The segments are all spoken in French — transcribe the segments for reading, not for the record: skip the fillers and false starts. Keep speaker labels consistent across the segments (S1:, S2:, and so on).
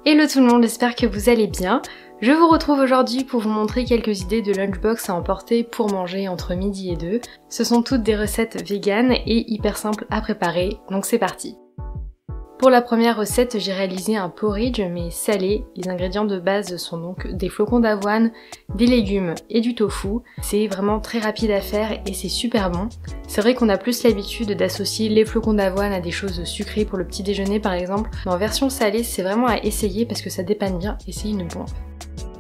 S1: Hello tout le monde, j'espère que vous allez bien. Je vous retrouve aujourd'hui pour vous montrer quelques idées de lunchbox à emporter pour manger entre midi et 2. Ce sont toutes des recettes véganes et hyper simples à préparer, donc c'est parti. Pour la première recette, j'ai réalisé un porridge mais salé. Les ingrédients de base sont donc des flocons d'avoine, des légumes et du tofu. C'est vraiment très rapide à faire et c'est super bon. C'est vrai qu'on a plus l'habitude d'associer les flocons d'avoine à des choses sucrées pour le petit déjeuner par exemple. Mais en version salée, c'est vraiment à essayer parce que ça dépanne bien et c'est une bombe.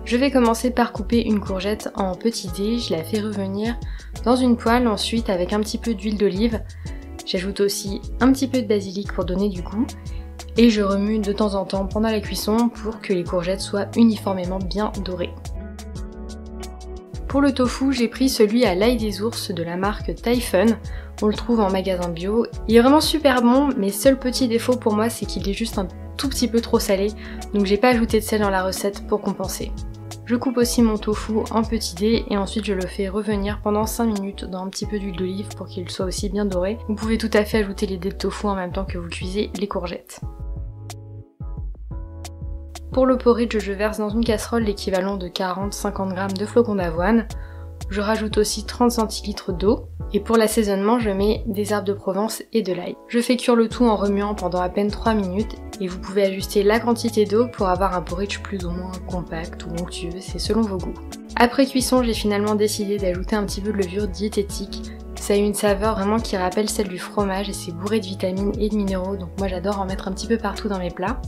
S1: Je vais commencer par couper une courgette en petits dés, je la fais revenir dans une poêle ensuite avec un petit peu d'huile d'olive. J'ajoute aussi un petit peu de basilic pour donner du goût et je remue de temps en temps pendant la cuisson pour que les courgettes soient uniformément bien dorées. Pour le tofu, j'ai pris celui à l'ail des ours de la marque Typhon. On le trouve en magasin bio. Il est vraiment super bon, mais seul petit défaut pour moi, c'est qu'il est juste un tout petit peu trop salé, donc j'ai pas ajouté de sel dans la recette pour compenser. Je coupe aussi mon tofu en petits dés et ensuite je le fais revenir pendant 5 minutes dans un petit peu d'huile d'olive pour qu'il soit aussi bien doré. Vous pouvez tout à fait ajouter les dés de tofu en même temps que vous cuisez les courgettes. Pour le porridge, je verse dans une casserole l'équivalent de 40-50 g de flocons d'avoine. Je rajoute aussi 30 centilitres d'eau. Et pour l'assaisonnement, je mets des herbes de Provence et de l'ail. Je fais cuire le tout en remuant pendant à peine 3 minutes et vous pouvez ajuster la quantité d'eau pour avoir un porridge plus ou moins compact ou onctueux, c'est selon vos goûts. Après cuisson, j'ai finalement décidé d'ajouter un petit peu de levure diététique. Ça a une saveur vraiment qui rappelle celle du fromage et c'est bourré de vitamines et de minéraux, donc moi j'adore en mettre un petit peu partout dans mes plats.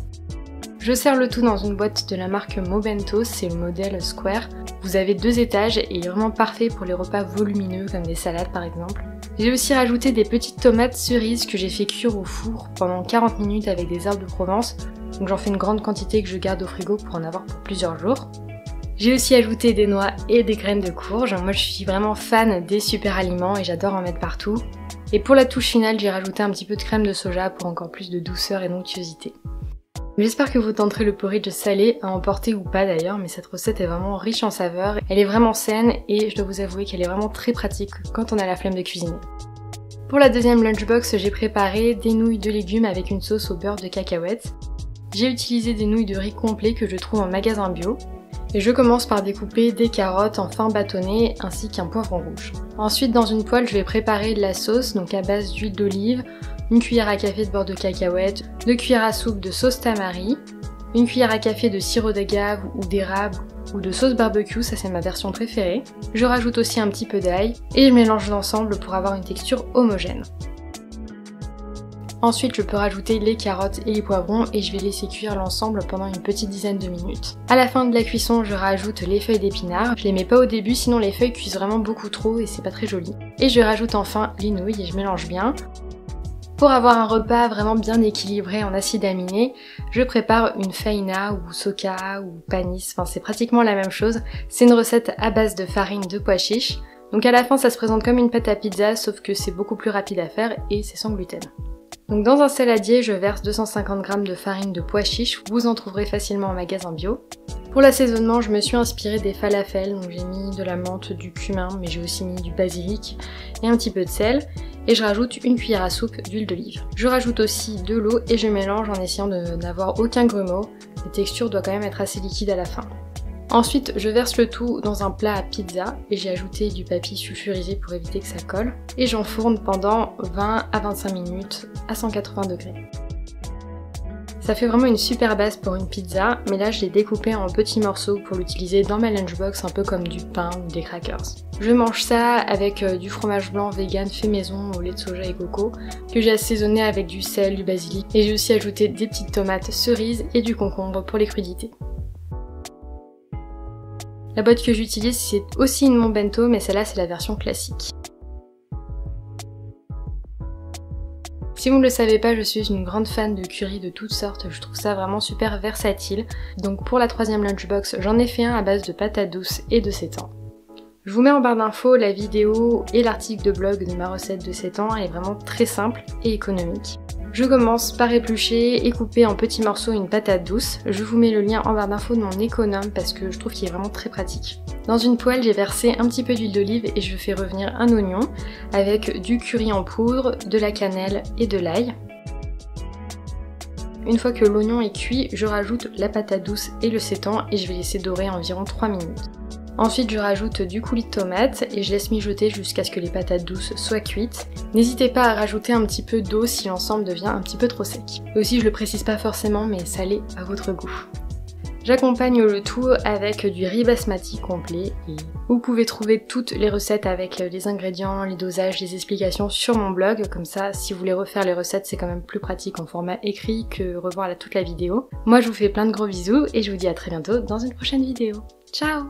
S1: Je sers le tout dans une boîte de la marque Mobento, c'est le modèle Square. Vous avez 2 étages et il est vraiment parfait pour les repas volumineux comme des salades par exemple. J'ai aussi rajouté des petites tomates cerises que j'ai fait cuire au four pendant 40 minutes avec des herbes de Provence. Donc j'en fais une grande quantité que je garde au frigo pour en avoir pour plusieurs jours. J'ai aussi ajouté des noix et des graines de courge. Moi je suis vraiment fan des super aliments et j'adore en mettre partout. Et pour la touche finale, j'ai rajouté un petit peu de crème de soja pour encore plus de douceur et d'onctuosité. J'espère que vous tenterez le porridge salé, à emporter ou pas d'ailleurs, mais cette recette est vraiment riche en saveurs, elle est vraiment saine et je dois vous avouer qu'elle est vraiment très pratique quand on a la flemme de cuisiner. Pour la deuxième lunchbox, j'ai préparé des nouilles de légumes avec une sauce au beurre de cacahuètes. J'ai utilisé des nouilles de riz complet que je trouve en magasin bio. Et je commence par découper des carottes en fin bâtonnées ainsi qu'un poivron rouge. Ensuite dans une poêle je vais préparer de la sauce, donc à base d'huile d'olive, une cuillère à café de beurre de cacahuète, 2 cuillères à soupe de sauce tamari, une cuillère à café de sirop d'agave ou d'érable ou de sauce barbecue, ça c'est ma version préférée. Je rajoute aussi un petit peu d'ail et je mélange l'ensemble pour avoir une texture homogène. Ensuite, je peux rajouter les carottes et les poivrons et je vais laisser cuire l'ensemble pendant une petite dizaine de minutes. À la fin de la cuisson, je rajoute les feuilles d'épinards. Je les mets pas au début, sinon les feuilles cuisent vraiment beaucoup trop et c'est pas très joli. Et je rajoute enfin les nouilles et je mélange bien. Pour avoir un repas vraiment bien équilibré en acides aminés, je prépare une faina ou soca ou panis, enfin c'est pratiquement la même chose. C'est une recette à base de farine de pois chiches. Donc à la fin, ça se présente comme une pâte à pizza, sauf que c'est beaucoup plus rapide à faire et c'est sans gluten. Donc dans un saladier, je verse 250 g de farine de pois chiches, vous en trouverez facilement en magasin bio. Pour l'assaisonnement, je me suis inspirée des falafels, donc j'ai mis de la menthe, du cumin, mais j'ai aussi mis du basilic et un petit peu de sel. Et je rajoute une cuillère à soupe d'huile d'olive. Je rajoute aussi de l'eau et je mélange en essayant de n'avoir aucun grumeau. La texture doit quand même être assez liquide à la fin. Ensuite, je verse le tout dans un plat à pizza et j'ai ajouté du papier sulfurisé pour éviter que ça colle. Et j'enfourne pendant 20 à 25 minutes à 180 degrés. Ça fait vraiment une super base pour une pizza, mais là je l'ai découpé en petits morceaux pour l'utiliser dans ma lunchbox un peu comme du pain ou des crackers. Je mange ça avec du fromage blanc vegan fait maison au lait de soja et coco, que j'ai assaisonné avec du sel, du basilic, et j'ai aussi ajouté des petites tomates cerises et du concombre pour les crudités. La boîte que j'utilise c'est aussi une Mobento, mais celle-là c'est la version classique. Si vous ne le savez pas, je suis une grande fan de curry de toutes sortes, je trouve ça vraiment super versatile. Donc pour la troisième lunchbox, j'en ai fait un à base de patates douces et de sétan. Je vous mets en barre d'infos la vidéo et l'article de blog de ma recette de sétan, elle est vraiment très simple et économique. Je commence par éplucher et couper en petits morceaux une patate douce. Je vous mets le lien en barre d'infos de mon économe parce que je trouve qu'il est vraiment très pratique. Dans une poêle, j'ai versé un petit peu d'huile d'olive et je fais revenir un oignon avec du curry en poudre, de la cannelle et de l'ail. Une fois que l'oignon est cuit, je rajoute la patate douce et le sétan et je vais laisser dorer environ 3 minutes. Ensuite je rajoute du coulis de tomate et je laisse mijoter jusqu'à ce que les patates douces soient cuites. N'hésitez pas à rajouter un petit peu d'eau si l'ensemble devient un petit peu trop sec. Aussi je le précise pas forcément mais salé à votre goût. J'accompagne le tout avec du riz basmati complet et vous pouvez trouver toutes les recettes avec les ingrédients, les dosages, les explications sur mon blog, comme ça si vous voulez refaire les recettes c'est quand même plus pratique en format écrit que revoir toute la vidéo. Moi je vous fais plein de gros bisous et je vous dis à très bientôt dans une prochaine vidéo. Ciao!